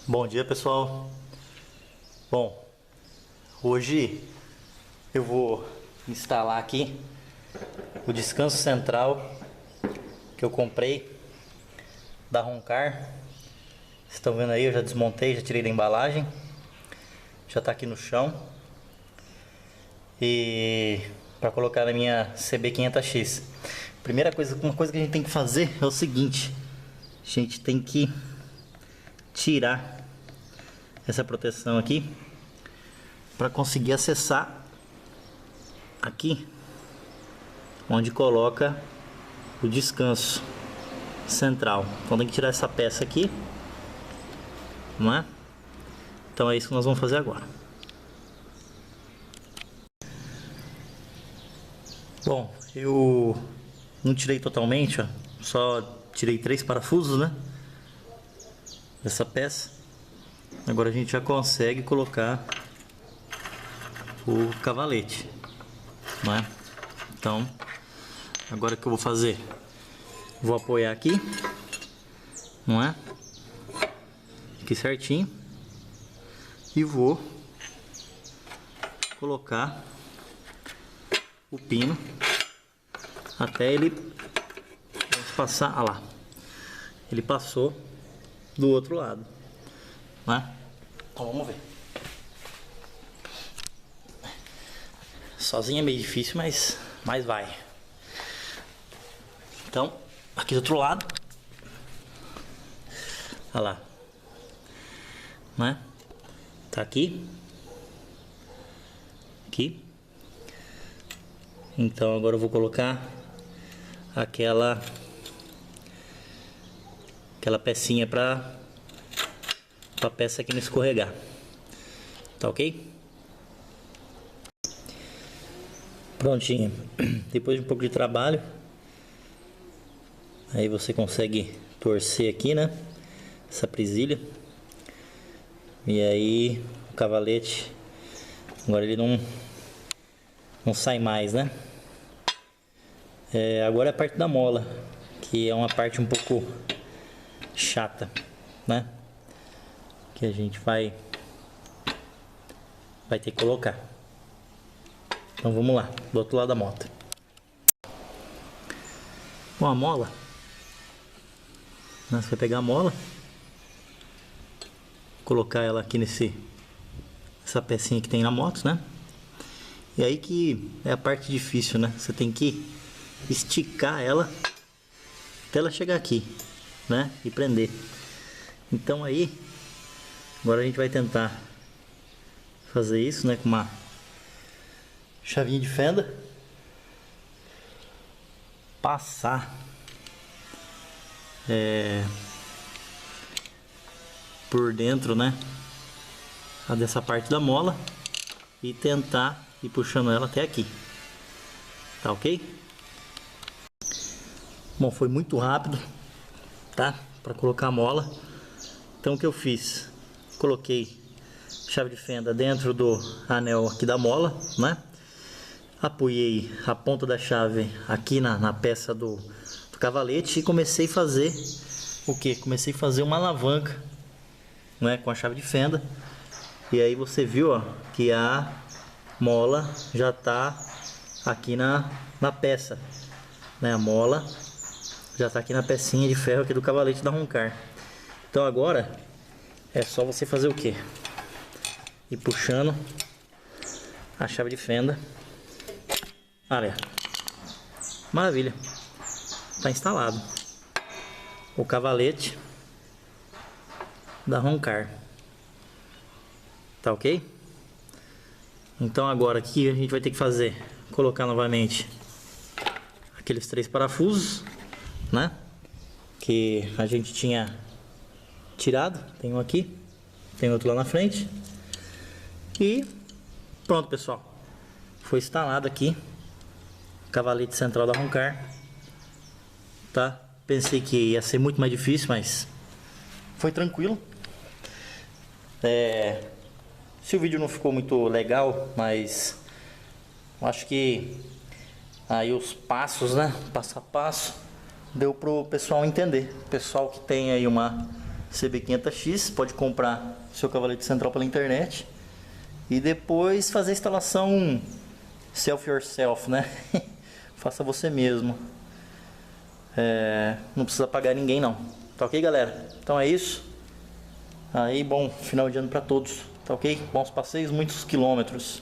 Bom dia, pessoal. Bom, hoje eu vou instalar aqui o descanso central que eu comprei da Roncar. Vocês estão vendo aí, eu já desmontei, já tirei da embalagem. Já está aqui no chão. E para colocar na minha CB500X. Primeira coisa, uma coisa que a gente tem que fazer é o seguinte: a gente tem que tirar essa proteção aqui para conseguir acessar aqui onde coloca o descanso central. Então tem que tirar essa peça aqui, não é? Então é isso que nós vamos fazer agora. Bom, eu não tirei totalmente, ó, só tirei 3 parafusos, né, dessa peça. Agora a gente já consegue colocar o cavalete, não é? Então, agora o que eu vou fazer? Vou apoiar aqui, não é? Aqui certinho. E vou colocar o pino até ele passar. Ah lá, ele passou do outro lado, né? Então vamos ver. Sozinho é meio difícil, mas vai. Então, aqui do outro lado, olha lá, né? Tá aqui. Então agora eu vou colocar aquela pecinha para a peça aqui não escorregar. Tá ok? Prontinho. Depois de um pouco de trabalho, aí você consegue torcer aqui, né, essa presilha. E aí o cavalete agora ele não sai mais, né? Agora é a parte da mola, que é uma parte um pouco chata, né? Que a gente vai ter que colocar. Então vamos lá, do outro lado da moto. Bom, a mola, né, você vai pegar a mola, colocar ela aqui essa pecinha que tem na moto, né? E aí que é a parte difícil, né? Você tem que esticar ela até ela chegar aqui, né? E prender. Então aí, agora a gente vai tentar fazer isso, né? Com uma chavinha de fenda. Passar por dentro, né, dessa parte da mola e tentar ir puxando ela até aqui. Tá ok? Bom, foi muito rápido, tá? Para colocar a mola. Então o que eu fiz? Coloquei chave de fenda dentro do anel aqui da mola, né? Apoiei a ponta da chave aqui na peça do cavalete e comecei a fazer o que? Comecei a fazer uma alavanca, né, com a chave de fenda. E aí você viu, ó, que a mola já tá aqui na peça, né? A mola já tá aqui na pecinha de ferro aqui do cavalete da Roncar. Então agora é só você fazer o que? Ir puxando a chave de fenda. Olha, maravilha, tá instalado o cavalete da Roncar. Tá ok? Então agora aqui a gente vai ter que fazer, colocar novamente aqueles 3 parafusos, né, que a gente tinha tirado. Tem um aqui, tem outro lá na frente. E pronto, pessoal, foi instalado aqui o cavalete central da Roncar, tá? Pensei que ia ser muito mais difícil, mas foi tranquilo. Se o vídeo não ficou muito legal, mas acho que aí os passos, né, passo a passo, deu pro pessoal entender. Pessoal que tem aí uma CB500X, pode comprar seu cavalete central pela internet e depois fazer a instalação self yourself, né? Faça você mesmo. Não precisa pagar ninguém não. Tá ok, galera? Então é isso. Aí, bom final de ano para todos. Tá ok? Bons passeios, muitos quilômetros.